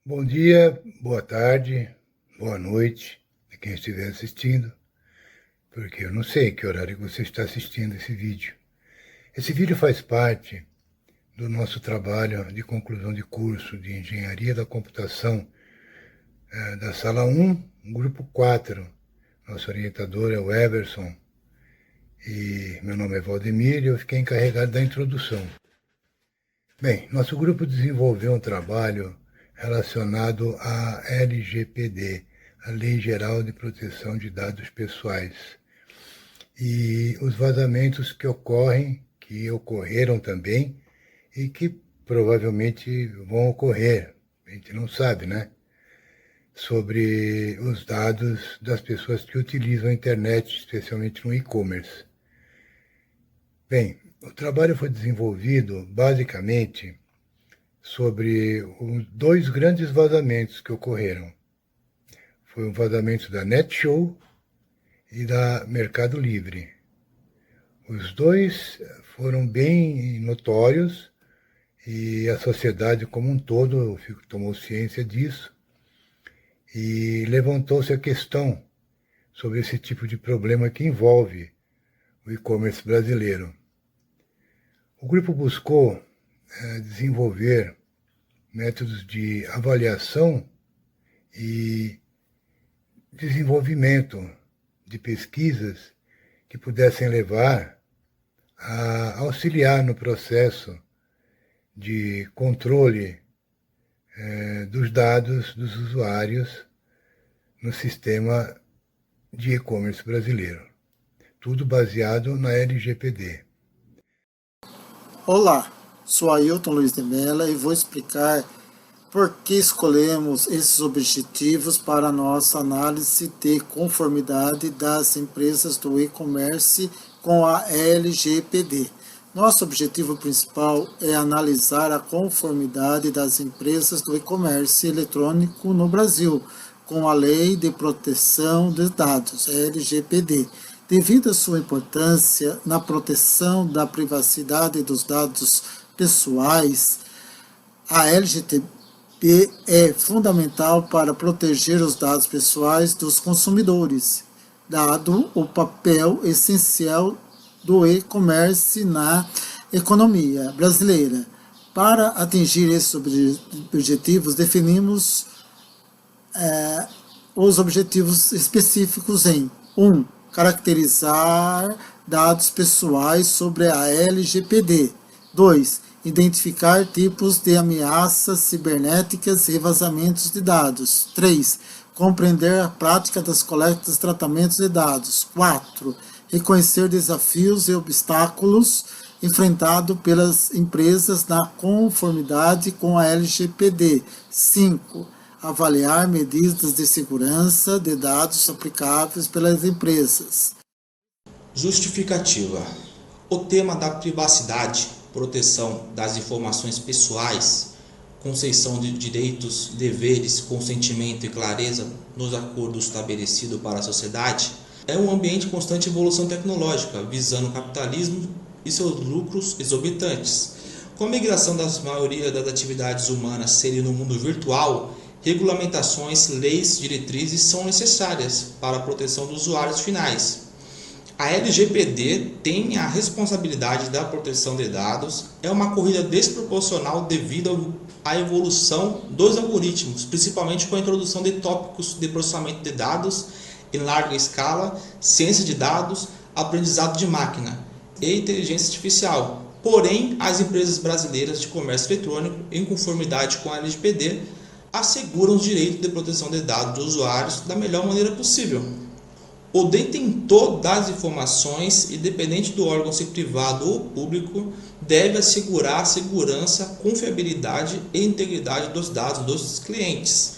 Bom dia, boa tarde, boa noite a quem estiver assistindo, porque eu não sei que horário você está assistindo esse vídeo. Esse vídeo faz parte do nosso trabalho de conclusão de curso de Engenharia da Computação da Sala 1, Grupo 4. Nosso orientador é o Everson e meu nome é Valdemir e eu fiquei encarregado da introdução. Bem, nosso grupo desenvolveu um trabalho relacionado à LGPD, a Lei Geral de Proteção de Dados Pessoais, e os vazamentos que ocorreram também e que provavelmente vão ocorrer, a gente não sabe, né? Sobre os dados das pessoas que utilizam a internet, especialmente no e-commerce. Bem, o trabalho foi desenvolvido basicamente sobre dois grandes vazamentos que ocorreram. Foi o vazamento da Netshow e da Mercado Livre. Os dois foram bem notórios e a sociedade como um todo tomou ciência disso e levantou-se a questão sobre esse tipo de problema que envolve o e-commerce brasileiro. O grupo buscou desenvolver métodos de avaliação e desenvolvimento de pesquisas que pudessem levar a auxiliar no processo de controle dos dados dos usuários no sistema de e-commerce brasileiro. Tudo baseado na LGPD. Olá, sou Ailton Luiz de Mela e vou explicar por que escolhemos esses objetivos para a nossa análise de conformidade das empresas do e-commerce com a LGPD. Nosso objetivo principal é analisar a conformidade das empresas do e-commerce eletrônico no Brasil com a Lei de Proteção de Dados, LGPD. Devido à sua importância na proteção da privacidade dos dados pessoais, a LGPD é fundamental para proteger os dados pessoais dos consumidores, dado o papel essencial do e-commerce na economia brasileira. Para atingir esses objetivos, definimos os objetivos específicos em 1. Caracterizar dados pessoais sobre a LGPD. 2. Identificar tipos de ameaças cibernéticas e vazamentos de dados. 3. Compreender a prática das coletas e tratamentos de dados. 4. Reconhecer desafios e obstáculos enfrentados pelas empresas na conformidade com a LGPD. 5. Avaliar medidas de segurança de dados aplicáveis pelas empresas. Justificativa. O tema da privacidade, proteção das informações pessoais, concessão de direitos, deveres, consentimento e clareza nos acordos estabelecidos para a sociedade, é um ambiente de constante evolução tecnológica, visando o capitalismo e seus lucros exorbitantes. Com a migração da maioria das atividades humanas serem no mundo virtual, regulamentações, leis, diretrizes são necessárias para a proteção dos usuários finais. A LGPD tem a responsabilidade da proteção de dados, é uma corrida desproporcional devido à evolução dos algoritmos, principalmente com a introdução de tópicos de processamento de dados em larga escala, ciência de dados, aprendizado de máquina e inteligência artificial. Porém, as empresas brasileiras de comércio eletrônico, em conformidade com a LGPD, asseguram os direitos de proteção de dados dos usuários da melhor maneira possível. O detentor das informações, independente do órgão se privado ou público, deve assegurar a segurança, confiabilidade e integridade dos dados dos clientes.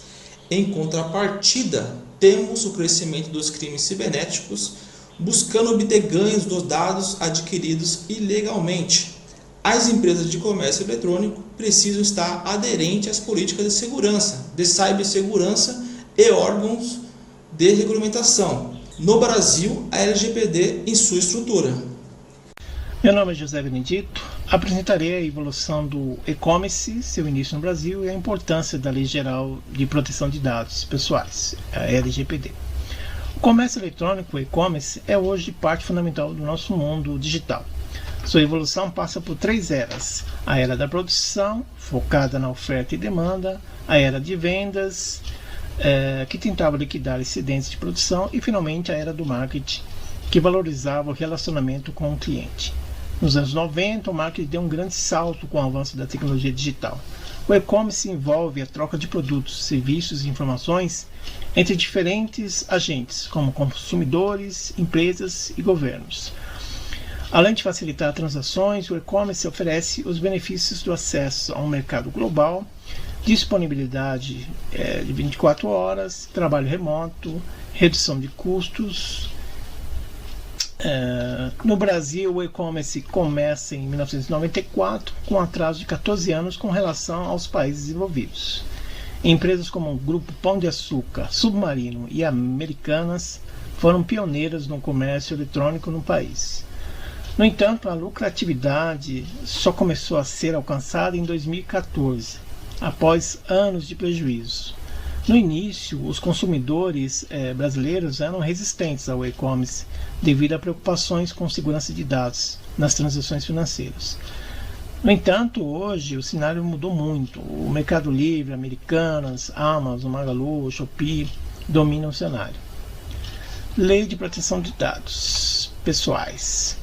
Em contrapartida, temos o crescimento dos crimes cibernéticos, buscando obter ganhos dos dados adquiridos ilegalmente. As empresas de comércio eletrônico precisam estar aderentes às políticas de segurança, de cibersegurança e órgãos de regulamentação. No Brasil, a LGPD em sua estrutura. Meu nome é José Benedito, Apresentarei a evolução do e-commerce, seu início no Brasil e a importância da Lei Geral de Proteção de Dados Pessoais, a LGPD. O comércio eletrônico, o e-commerce, é hoje parte fundamental do nosso mundo digital. Sua evolução passa por 3 eras: a era da produção, focada na oferta e demanda, a era de vendas, que tentava liquidar excedentes de produção, e finalmente a era do marketing, que valorizava o relacionamento com o cliente. Nos anos 90, o marketing deu um grande salto com o avanço da tecnologia digital. O e-commerce envolve a troca de produtos, serviços e informações entre diferentes agentes, como consumidores, empresas e governos. Além de facilitar transações, o e-commerce oferece os benefícios do acesso a um mercado global, disponibilidade de 24 horas, trabalho remoto, redução de custos. No Brasil, o e-commerce começa em 1994, com um atraso de 14 anos com relação aos países desenvolvidos. Empresas como o Grupo Pão de Açúcar, Submarino e Americanas foram pioneiras no comércio eletrônico no país. No entanto, a lucratividade só começou a ser alcançada em 2014, após anos de prejuízo. No início, os consumidores brasileiros eram resistentes ao e-commerce devido a preocupações com segurança de dados nas transações financeiras. No entanto, hoje o cenário mudou muito. O Mercado Livre, Americanas, Amazon, Magalu, Shopee dominam o cenário. Lei de Proteção de Dados Pessoais.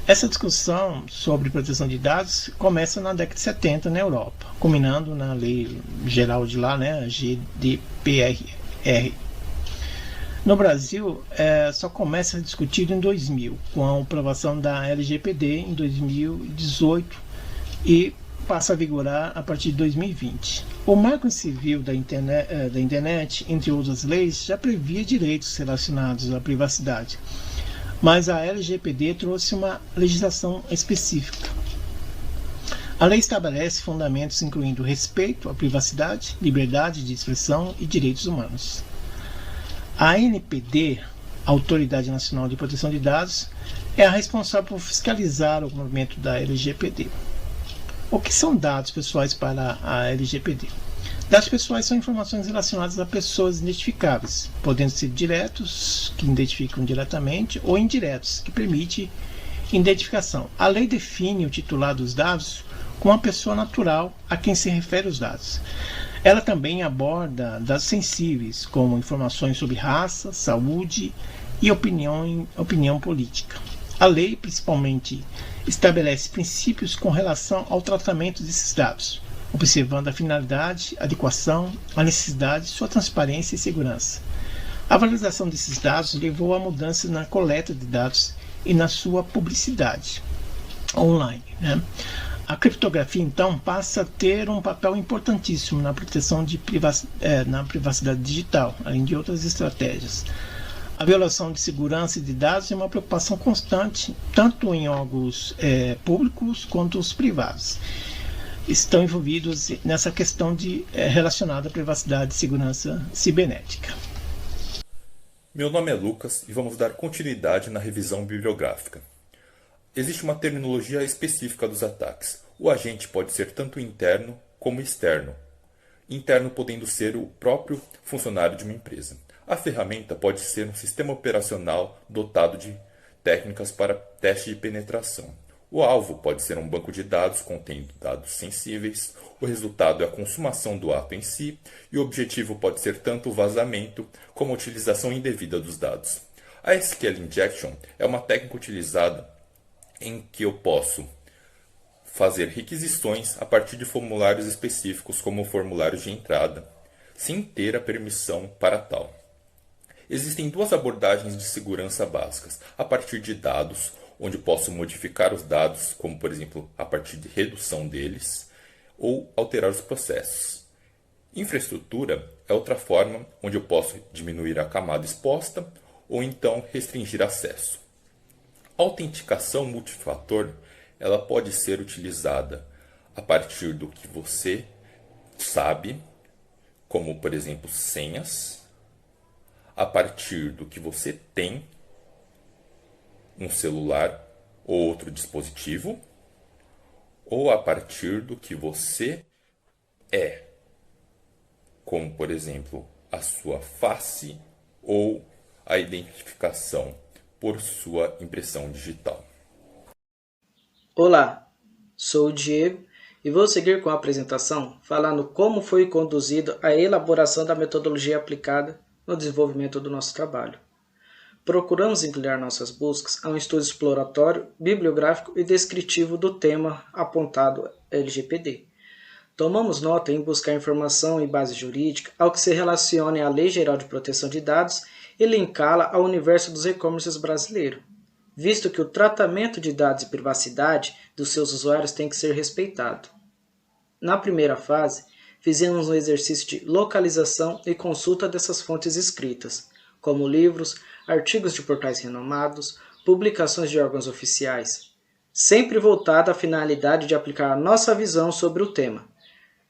Essa discussão sobre proteção de dados começa na década de 70 na Europa, culminando na lei geral de lá, a GDPR. No Brasil, só começa a discutir em 2000, com a aprovação da LGPD em 2018 e passa a vigorar a partir de 2020. O Marco Civil da Internet, entre outras leis, já previa direitos relacionados à privacidade, mas a LGPD trouxe uma legislação específica. A lei estabelece fundamentos incluindo respeito à privacidade, liberdade de expressão e direitos humanos. A ANPD, Autoridade Nacional de Proteção de Dados, é a responsável por fiscalizar o cumprimento da LGPD. O que são dados pessoais para a LGPD? Dados pessoais são informações relacionadas a pessoas identificáveis, podendo ser diretos, que identificam diretamente, ou indiretos, que permitem identificação. A lei define o titular dos dados como uma pessoa natural a quem se refere os dados. Ela também aborda dados sensíveis, como informações sobre raça, saúde e opinião política. A lei, principalmente, estabelece princípios com relação ao tratamento desses dados, observando a finalidade, a adequação, a necessidade, sua transparência e segurança. A valorização desses dados levou a mudanças na coleta de dados e na sua publicidade online. A criptografia, então, passa a ter um papel importantíssimo na proteção na privacidade digital, além de outras estratégias. A violação de segurança de dados é uma preocupação constante, tanto em órgãos públicos quanto os privados. Estão envolvidos nessa questão relacionada à privacidade e segurança cibernética. Meu nome é Lucas e vamos dar continuidade na revisão bibliográfica. Existe uma terminologia específica dos ataques. O agente pode ser tanto interno como externo. Interno podendo ser o próprio funcionário de uma empresa. A ferramenta pode ser um sistema operacional dotado de técnicas para teste de penetração. O alvo pode ser um banco de dados contendo dados sensíveis, o resultado é a consumação do ato em si, e o objetivo pode ser tanto o vazamento como a utilização indevida dos dados. A SQL Injection é uma técnica utilizada em que eu posso fazer requisições a partir de formulários específicos como formulários de entrada, sem ter a permissão para tal. Existem duas abordagens de segurança básicas, a partir de dados, onde posso modificar os dados, como por exemplo a partir de redução deles, ou alterar os processos. Infraestrutura é outra forma onde eu posso diminuir a camada exposta ou então restringir acesso. A autenticação multifator ela pode ser utilizada a partir do que você sabe, como por exemplo senhas, a partir do que você tem, um celular ou outro dispositivo, ou a partir do que você é, como, por exemplo, a sua face ou a identificação por sua impressão digital. Olá, sou o Diego e vou seguir com a apresentação falando como foi conduzido a elaboração da metodologia aplicada no desenvolvimento do nosso trabalho. Procuramos inclinar nossas buscas a um estudo exploratório, bibliográfico e descritivo do tema apontado LGPD. Tomamos nota em buscar informação e base jurídica ao que se relacione à Lei Geral de Proteção de Dados e linká-la ao universo dos e-commerces brasileiro, visto que o tratamento de dados e privacidade dos seus usuários tem que ser respeitado. Na primeira fase, fizemos um exercício de localização e consulta dessas fontes escritas, como livros, artigos de portais renomados, publicações de órgãos oficiais, sempre voltada à finalidade de aplicar a nossa visão sobre o tema.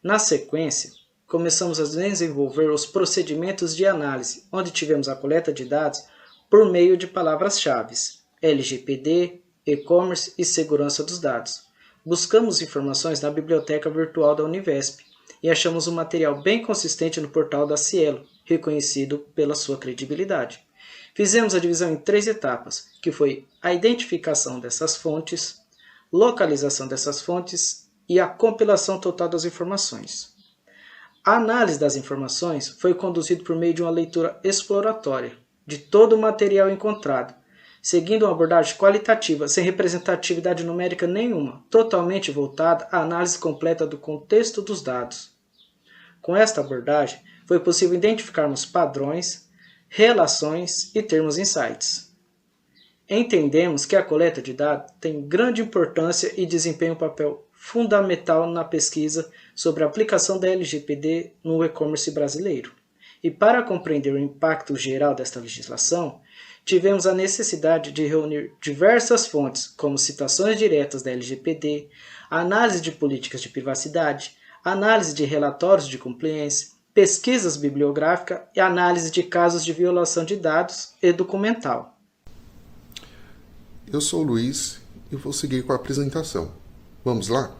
Na sequência, começamos a desenvolver os procedimentos de análise, onde tivemos a coleta de dados por meio de palavras-chave, LGPD, e-commerce e segurança dos dados. Buscamos informações na biblioteca virtual da Univesp e achamos um material bem consistente no portal da Cielo, reconhecido pela sua credibilidade. Fizemos a divisão em 3 etapas, que foi a identificação dessas fontes, localização dessas fontes e a compilação total das informações. A análise das informações foi conduzida por meio de uma leitura exploratória de todo o material encontrado, seguindo uma abordagem qualitativa, sem representatividade numérica nenhuma, totalmente voltada à análise completa do contexto dos dados. Com esta abordagem, foi possível identificarmos padrões, relações e termos insights. Entendemos que a coleta de dados tem grande importância e desempenha um papel fundamental na pesquisa sobre a aplicação da LGPD no e-commerce brasileiro. E para compreender o impacto geral desta legislação, tivemos a necessidade de reunir diversas fontes, como citações diretas da LGPD, análise de políticas de privacidade, análise de relatórios de compliance, pesquisas bibliográficas e análise de casos de violação de dados e documental. Eu sou o Luiz e vou seguir com a apresentação. Vamos lá?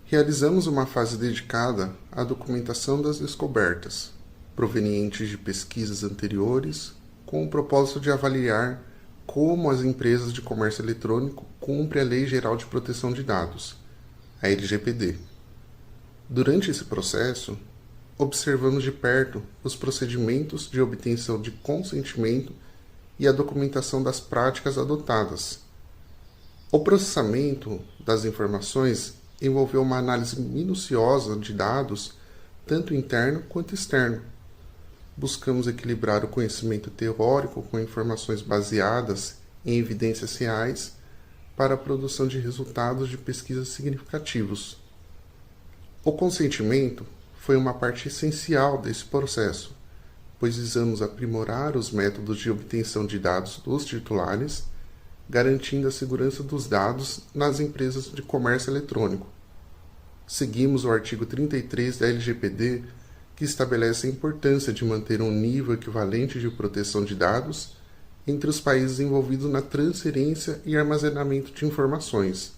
Realizamos uma fase dedicada à documentação das descobertas, provenientes de pesquisas anteriores, com o propósito de avaliar como as empresas de comércio eletrônico cumprem a Lei Geral de Proteção de Dados, a LGPD. Durante esse processo, observamos de perto os procedimentos de obtenção de consentimento e a documentação das práticas adotadas. O processamento das informações envolveu uma análise minuciosa de dados, tanto interno quanto externo. Buscamos equilibrar o conhecimento teórico com informações baseadas em evidências reais para a produção de resultados de pesquisas significativos. O consentimento foi uma parte essencial desse processo, pois visamos aprimorar os métodos de obtenção de dados dos titulares, garantindo a segurança dos dados nas empresas de comércio eletrônico. Seguimos o artigo 33 da LGPD, que estabelece a importância de manter um nível equivalente de proteção de dados entre os países envolvidos na transferência e armazenamento de informações.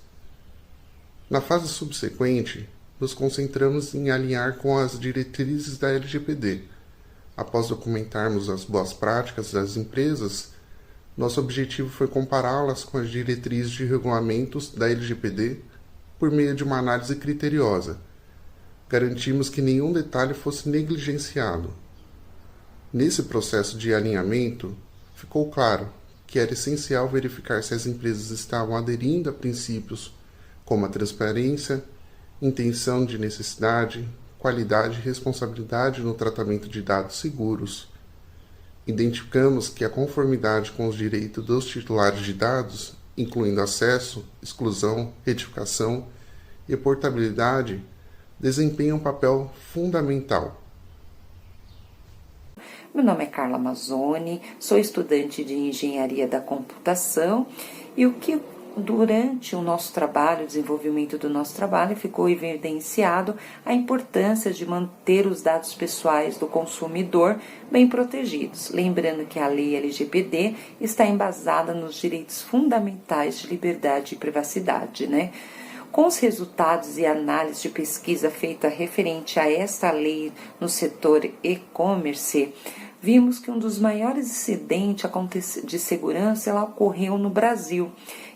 Na fase subsequente, nos concentramos em alinhar com as diretrizes da LGPD. Após documentarmos as boas práticas das empresas, nosso objetivo foi compará-las com as diretrizes de regulamentos da LGPD por meio de uma análise criteriosa. Garantimos que nenhum detalhe fosse negligenciado. Nesse processo de alinhamento, ficou claro que era essencial verificar se as empresas estavam aderindo a princípios como a transparência, intenção de necessidade, qualidade e responsabilidade no tratamento de dados seguros. Identificamos que a conformidade com os direitos dos titulares de dados, incluindo acesso, exclusão, retificação e portabilidade, desempenha um papel fundamental. Meu nome é Carla Mazzoni, sou estudante de Engenharia da Computação e o que durante o nosso trabalho, o desenvolvimento do nosso trabalho, ficou evidenciado a importância de manter os dados pessoais do consumidor bem protegidos. Lembrando que a lei LGPD está embasada nos direitos fundamentais de liberdade e privacidade, né? Com os resultados e análise de pesquisa feita referente a esta lei no setor e-commerce, vimos que um dos maiores incidentes de segurança ela ocorreu no Brasil,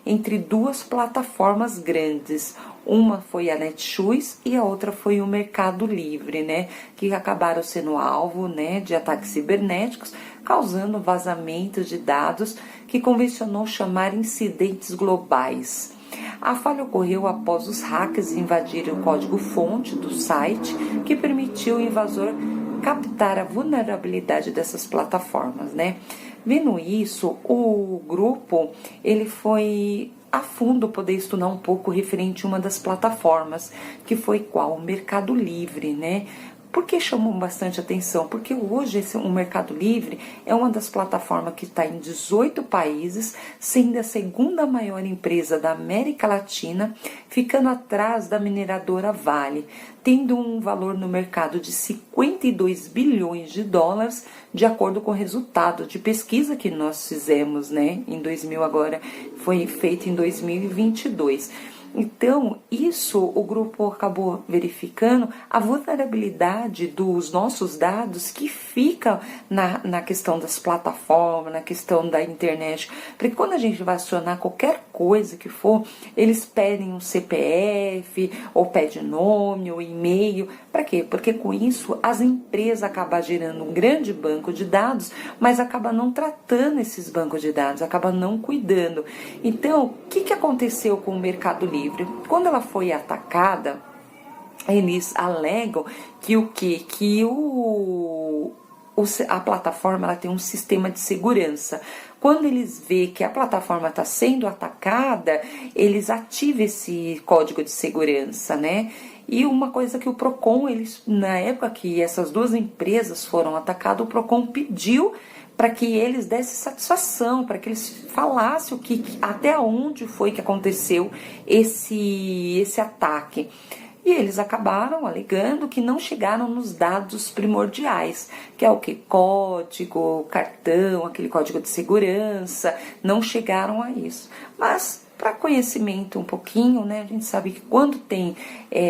entre duas plataformas grandes. Uma foi a Netshoes e a outra foi o Mercado Livre, né, que acabaram sendo alvo, né, de ataques cibernéticos, causando vazamento de dados que convencionou chamar incidentes globais. A falha ocorreu após os hackers invadirem o código-fonte do site, que permitiu ao invasor captar a vulnerabilidade dessas plataformas, né? Vendo isso, o grupo ele foi a fundo poder estudar um pouco referente a uma das plataformas, que foi qual? O Mercado Livre, né? Por que chamou bastante atenção? Porque hoje o Mercado Livre é uma das plataformas que está em 18 países, sendo a segunda maior empresa da América Latina, ficando atrás da mineradora Vale, tendo um valor no mercado de 52 bilhões de dólares, de acordo com o resultado de pesquisa que nós fizemos, né, em 2000 agora, foi feito em 2022. Então, isso o grupo acabou verificando a vulnerabilidade dos nossos dados que fica na questão das plataformas, na questão da internet. Porque quando a gente vai acionar qualquer coisa que for, eles pedem um CPF, ou pedem nome, ou e-mail. Para quê? Porque com isso as empresas acabam gerando um grande banco de dados, mas acabam não tratando esses bancos de dados, acabam não cuidando. Então, o que aconteceu com o Mercado Livre? Quando ela foi atacada, eles alegam que a plataforma ela tem um sistema de segurança. Quando eles veem que a plataforma está sendo atacada, eles ativam esse código de segurança, né? E uma coisa que o Procon, na época que essas duas empresas foram atacadas, o Procon pediu para que eles dessem satisfação, para que eles falassem até onde foi que aconteceu esse ataque. E eles acabaram alegando que não chegaram nos dados primordiais, que é o que? Código, cartão, aquele código de segurança, não chegaram a isso. Mas, para conhecimento um pouquinho, né, a gente sabe que quando tem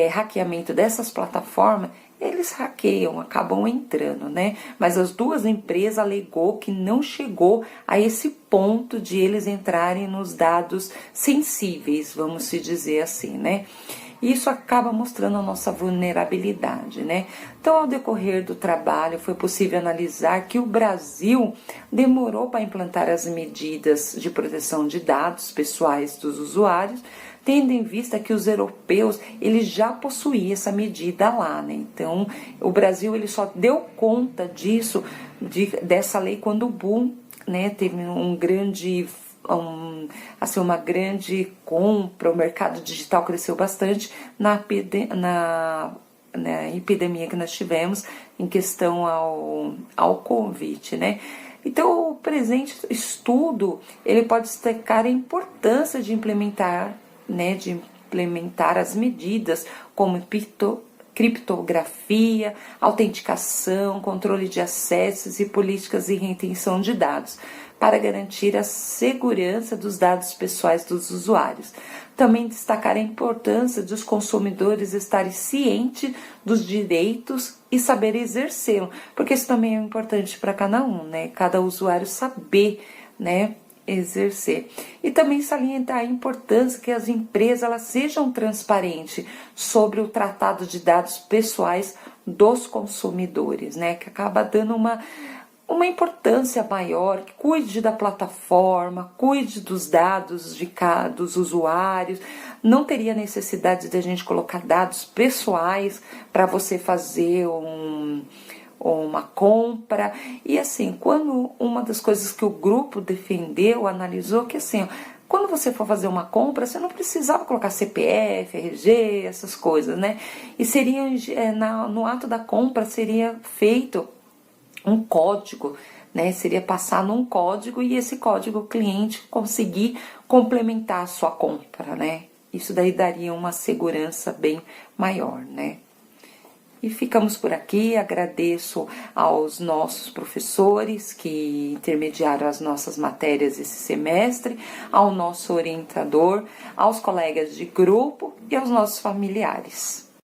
hackeamento dessas plataformas, eles hackeiam, acabam entrando, né? Mas as duas empresas alegou que não chegou a esse ponto de eles entrarem nos dados sensíveis, vamos se dizer assim, né? Isso acaba mostrando a nossa vulnerabilidade, né? Então, ao decorrer do trabalho, foi possível analisar que o Brasil demorou para implantar as medidas de proteção de dados pessoais dos usuários, tendo em vista que os europeus eles já possuíam essa medida lá, né? Então, o Brasil ele só deu conta disso, dessa lei, quando o boom, né, teve uma grande compra, o mercado digital cresceu bastante na epidemia que nós tivemos em questão ao Covid, né? Então, o presente estudo ele pode destacar a importância de implementar as medidas como criptografia, autenticação, controle de acessos e políticas de retenção de dados, para garantir a segurança dos dados pessoais dos usuários. Também destacar a importância dos consumidores estarem cientes dos direitos e saber exercê-los, porque isso também é importante para cada um, né? Cada usuário saber, né, exercer. E também salientar a importância que as empresas elas sejam transparentes sobre o tratado de dados pessoais dos consumidores, né? Que acaba dando uma importância maior, que cuide da plataforma, cuide dos dados dos usuários. Não teria necessidade de a gente colocar dados pessoais para você fazer uma compra. E assim, quando uma das coisas que o grupo defendeu, analisou, que assim, quando você for fazer uma compra, você não precisava colocar CPF, RG, essas coisas, né? E seria, no ato da compra, seria feito um código, né? Seria passado um código e esse código o cliente conseguir complementar a sua compra, né? Isso daí daria uma segurança bem maior, né? E ficamos por aqui, agradeço aos nossos professores que intermediaram as nossas matérias esse semestre, ao nosso orientador, aos colegas de grupo e aos nossos familiares.